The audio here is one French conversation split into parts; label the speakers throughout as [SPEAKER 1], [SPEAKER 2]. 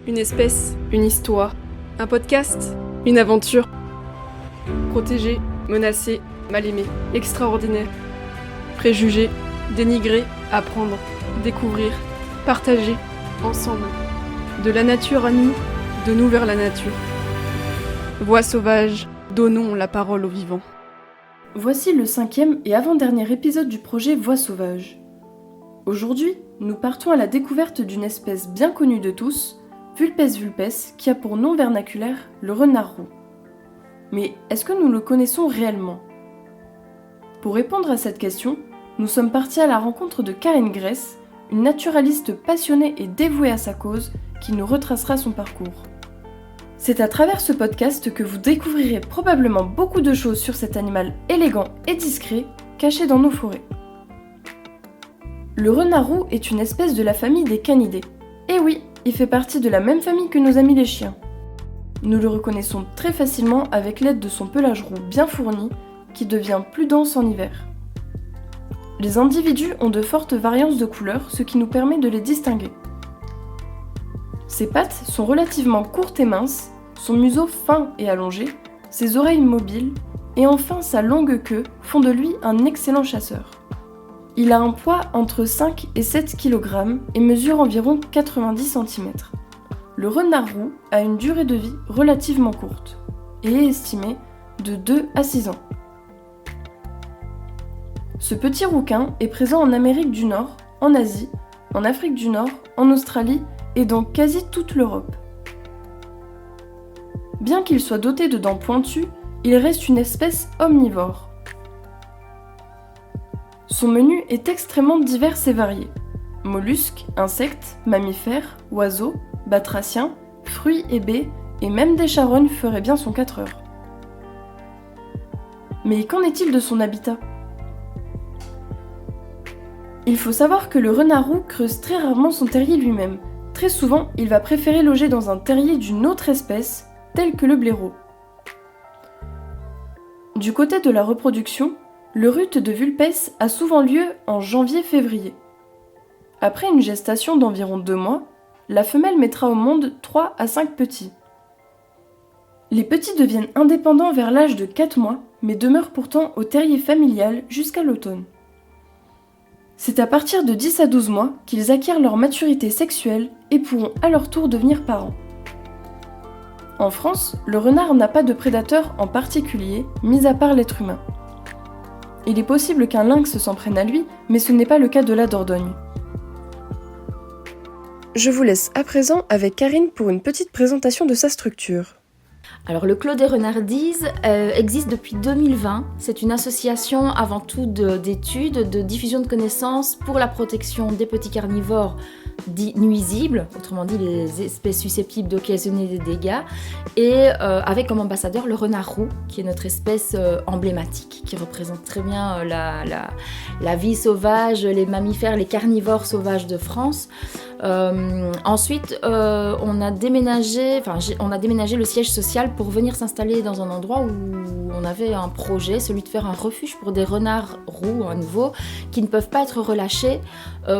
[SPEAKER 1] Une espèce, une histoire. Un podcast, une aventure. Protégé, menacé, mal aimé, extraordinaire. Préjugé, dénigré, apprendre, découvrir, partager, ensemble. De la nature à nous, de nous vers la nature. Voix sauvage, donnons la parole aux vivants.
[SPEAKER 2] Voici le 5e et avant-dernier épisode du projet Voix sauvage. Aujourd'hui, nous partons à la découverte d'une espèce bien connue de tous, Vulpes vulpes, qui a pour nom vernaculaire le renard roux. Mais est-ce que nous le connaissons réellement ? Pour répondre à cette question, nous sommes partis à la rencontre de Karine Gress, une naturaliste passionnée et dévouée à sa cause, qui nous retracera son parcours. C'est à travers ce podcast que vous découvrirez probablement beaucoup de choses sur cet animal élégant et discret, caché dans nos forêts. Le renard roux est une espèce de la famille des canidés. Et oui, il fait partie de la même famille que nos amis les chiens. Nous le reconnaissons très facilement avec l'aide de son pelage roux bien fourni, qui devient plus dense en hiver. Les individus ont de fortes variances de couleurs, ce qui nous permet de les distinguer. Ses pattes sont relativement courtes et minces, son museau fin et allongé, ses oreilles mobiles, et enfin sa longue queue font de lui un excellent chasseur. Il a un poids entre 5 et 7 kg et mesure environ 90 cm. Le renard roux a une durée de vie relativement courte et est estimé de 2 à 6 ans. Ce petit rouquin est présent en Amérique du Nord, en Asie, en Afrique du Nord, en Australie et dans quasi toute l'Europe. Bien qu'il soit doté de dents pointues, il reste une espèce omnivore. Son menu est extrêmement divers et varié. Mollusques, insectes, mammifères, oiseaux, batraciens, fruits et baies, et même des charognes feraient bien son 4 heures. Mais qu'en est-il de son habitat ? Il faut savoir que le renard roux creuse très rarement son terrier lui-même. Très souvent, il va préférer loger dans un terrier d'une autre espèce, tel que le blaireau. Du côté de la reproduction, le rut de Vulpes a souvent lieu en janvier-février. Après une gestation d'environ 2 mois, la femelle mettra au monde 3 à 5 petits. Les petits deviennent indépendants vers l'âge de 4 mois, mais demeurent pourtant au terrier familial jusqu'à l'automne. C'est à partir de 10 à 12 mois qu'ils acquièrent leur maturité sexuelle et pourront à leur tour devenir parents. En France, le renard n'a pas de prédateur en particulier, mis à part l'être humain. Il est possible qu'un lynx s'en prenne à lui, mais ce n'est pas le cas de la Dordogne. Je vous laisse à présent avec Karine pour une petite présentation de sa structure.
[SPEAKER 3] Alors le Clos des Renardises existe depuis 2020. C'est une association avant tout d'études, de diffusion de connaissances pour la protection des petits carnivores dits nuisibles, autrement dit les espèces susceptibles d'occasionner des dégâts, et avec comme ambassadeur le renard roux, qui est notre espèce emblématique, qui représente très bien la vie sauvage, les mammifères, les carnivores sauvages de France. Ensuite, on a déménagé le siège social pour venir s'installer dans un endroit où on avait un projet, celui de faire un refuge pour des renards roux à nouveau, qui ne peuvent pas être relâchés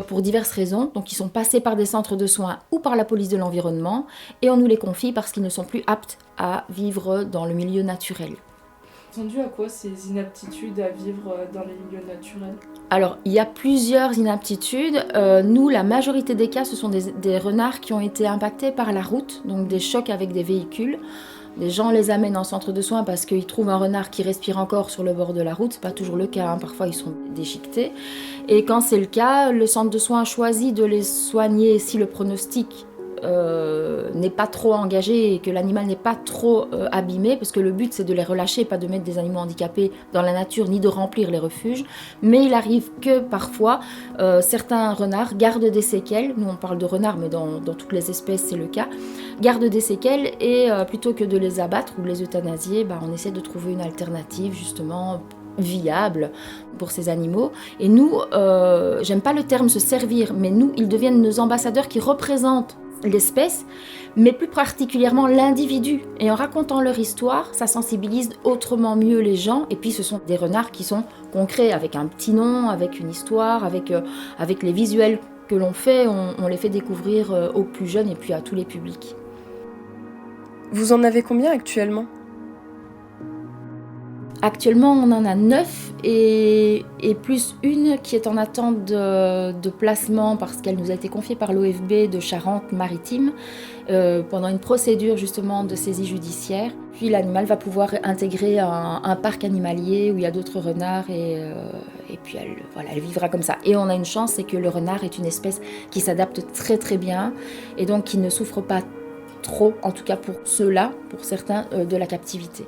[SPEAKER 3] pour diverses raisons. Donc ils sont passés par des centres de soins ou par la police de l'environnement, et on nous les confie parce qu'ils ne sont plus aptes à vivre dans le milieu naturel.
[SPEAKER 4] Sont dues à quoi ces inaptitudes à vivre dans les milieux naturels ?
[SPEAKER 3] Alors, il y a plusieurs inaptitudes. Nous, la majorité des cas, ce sont des renards qui ont été impactés par la route, donc des chocs avec des véhicules. Les gens les amènent en centre de soins parce qu'ils trouvent un renard qui respire encore sur le bord de la route. C'est pas toujours le cas, parfois ils sont déchiquetés. Et quand c'est le cas, le centre de soins choisit de les soigner si le pronostic n'est pas trop engagé et que l'animal n'est pas trop abîmé, parce que le but c'est de les relâcher, pas de mettre des animaux handicapés dans la nature ni de remplir les refuges. Mais il arrive que parfois certains renards gardent des séquelles. Nous on parle de renards, mais dans toutes les espèces c'est le cas, gardent des séquelles, et plutôt que de les abattre ou de les euthanasier, on essaie de trouver une alternative justement viable pour ces animaux. Et nous, j'aime pas le terme se servir, mais nous, ils deviennent nos ambassadeurs qui représentent l'espèce, mais plus particulièrement l'individu. Et en racontant leur histoire, ça sensibilise autrement mieux les gens. Et puis ce sont des renards qui sont concrets, avec un petit nom, avec une histoire, avec les visuels que l'on fait, on les fait découvrir aux plus jeunes et puis à tous les publics.
[SPEAKER 2] Vous en avez combien actuellement ?
[SPEAKER 3] Actuellement, on en a 9 et plus une qui est en attente de placement parce qu'elle nous a été confiée par l'OFB de Charente-Maritime pendant une procédure justement de saisie judiciaire. Puis l'animal va pouvoir intégrer un parc animalier où il y a d'autres renards et puis elle vivra comme ça. Et on a une chance, c'est que le renard est une espèce qui s'adapte très très bien et donc qui ne souffre pas trop, en tout cas pour ceux-là, pour certains, de la captivité.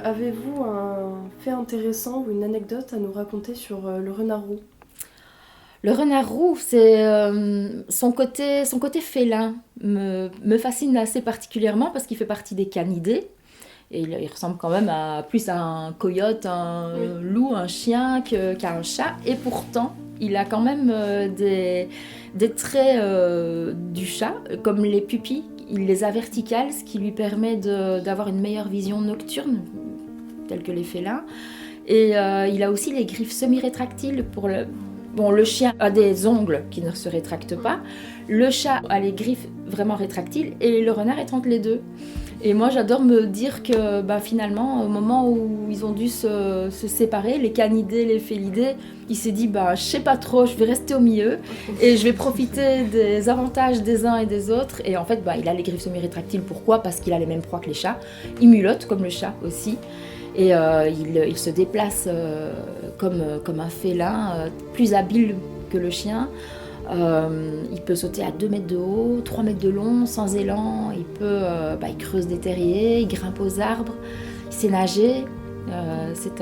[SPEAKER 2] Avez-vous un fait intéressant ou une anecdote à nous raconter sur le renard roux ?
[SPEAKER 3] Le renard roux, c'est son côté félin me fascine assez particulièrement parce qu'il fait partie des canidés. Et il ressemble quand même plus à un coyote, un loup, un chien qu'à un chat. Et pourtant, il a quand même des traits du chat, comme les pupilles. Il les a verticales, ce qui lui permet d'avoir une meilleure vision nocturne, telle que les félins. Et il a aussi les griffes semi-rétractiles. Le chien a des ongles qui ne se rétractent pas. Le chat a les griffes vraiment rétractiles et le renard est entre les deux. Et moi, j'adore me dire que finalement, au moment où ils ont dû se séparer, les canidés, les félidés, il s'est dit, je sais pas trop, je vais rester au milieu et je vais profiter des avantages des uns et des autres. Et en fait, il a les griffes semi-rétractiles. Pourquoi ? Parce qu'il a les mêmes proies que les chats. Il mulotte comme le chat aussi. Et il se déplace comme un félin, plus habile que le chien. Il peut sauter à 2 mètres de haut, 3 mètres de long, sans élan. Il creuse des terriers, il grimpe aux arbres, il sait nager. C'est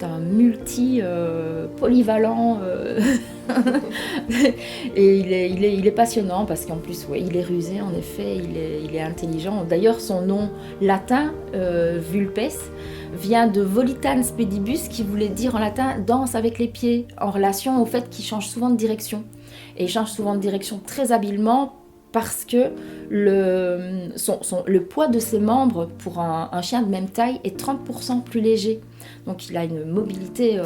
[SPEAKER 3] un multi polyvalent et il est passionnant parce qu'en plus il est rusé, en effet, il est intelligent. D'ailleurs, son nom latin, Vulpes, vient de Volitans pedibus, qui voulait dire en latin danse avec les pieds, en relation au fait qu'il change souvent de direction. Et il change souvent de direction très habilement parce que le poids de ses membres pour un chien de même taille est 30% plus léger. Donc il a une mobilité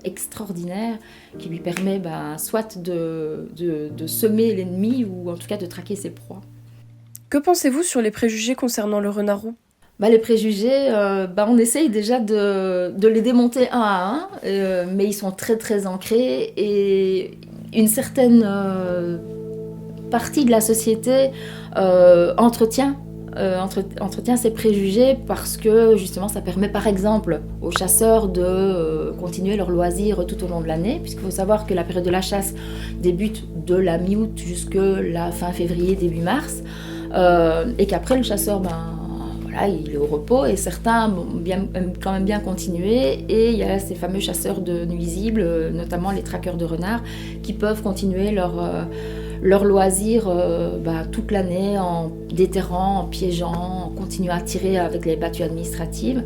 [SPEAKER 3] extraordinaire qui lui permet soit de semer l'ennemi ou en tout cas de traquer ses proies.
[SPEAKER 2] Que pensez-vous sur les préjugés concernant le renard roux ?
[SPEAKER 3] Les préjugés, on essaye déjà de les démonter un à un, mais ils sont très très ancrés et une certaine partie de la société entretient ces préjugés parce que justement ça permet par exemple aux chasseurs de continuer leur loisir tout au long de l'année, puisqu'il faut savoir que la période de la chasse débute de la mi-août jusque la fin février, début mars, et qu'après le chasseur il est au repos et certains aiment quand même bien continuer, et il y a ces fameux chasseurs de nuisibles, notamment les traqueurs de renards, qui peuvent continuer leur loisir toute l'année en déterrant, en piégeant, en continuant à tirer avec les battues administratives.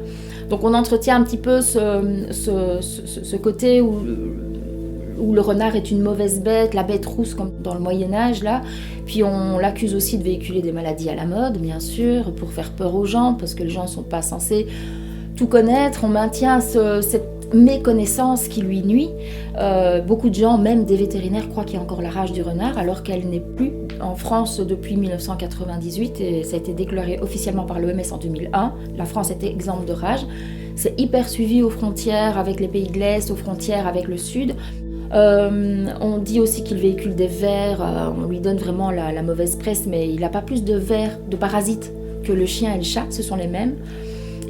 [SPEAKER 3] Donc on entretient un petit peu ce côté où le renard est une mauvaise bête, la bête rousse comme dans le Moyen-Âge là. Puis on l'accuse aussi de véhiculer des maladies à la mode, bien sûr, pour faire peur aux gens, parce que les gens ne sont pas censés tout connaître. On maintient cette méconnaissance qui lui nuit. Beaucoup de gens, même des vétérinaires, croient qu'il y a encore la rage du renard, alors qu'elle n'est plus en France depuis 1998, et ça a été déclaré officiellement par l'OMS en 2001. La France était exempte de rage. C'est hyper suivi aux frontières avec les pays de l'Est, aux frontières avec le Sud. On dit aussi qu'il véhicule des vers, on lui donne vraiment la mauvaise presse, mais il n'a pas plus de vers, de parasites que le chien et le chat, ce sont les mêmes.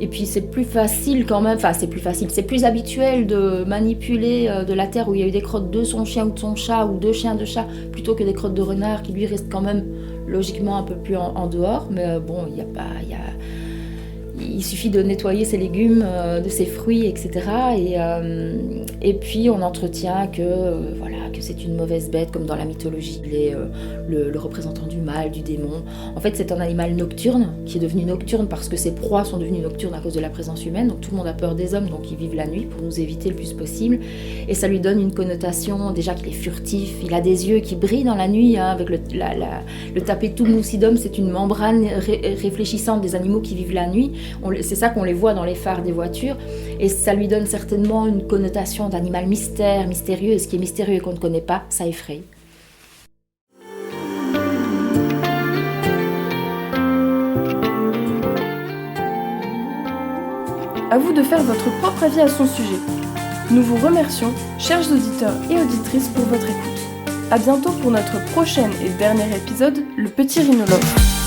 [SPEAKER 3] Et puis c'est plus facile quand même, c'est plus habituel de manipuler de la terre où il y a eu des crottes de son chien ou de son chat, ou de chiens de chat, plutôt que des crottes de renard qui lui restent quand même logiquement un peu plus en dehors. Mais il suffit de nettoyer ses légumes, de ses fruits, etc. Et puis on entretient que c'est une mauvaise bête, comme dans la mythologie. Il est le représentant du mal, du démon. En fait, c'est un animal nocturne, qui est devenu nocturne parce que ses proies sont devenues nocturnes à cause de la présence humaine. Donc tout le monde a peur des hommes, donc ils vivent la nuit pour nous éviter le plus possible. Et ça lui donne une connotation, déjà qu'il est furtif, il a des yeux qui brillent dans la nuit, avec le tapetum lucidum, c'est une membrane réfléchissante des animaux qui vivent la nuit. C'est ça qu'on les voit dans les phares des voitures, et ça lui donne certainement une connotation d'animal mystérieux. Ce qui est mystérieux ne connaît pas, ça effraie.
[SPEAKER 2] À vous de faire votre propre avis à son sujet. Nous vous remercions, chers auditeurs et auditrices, pour votre écoute. À bientôt pour notre prochain et dernier épisode, le petit rhinolophe.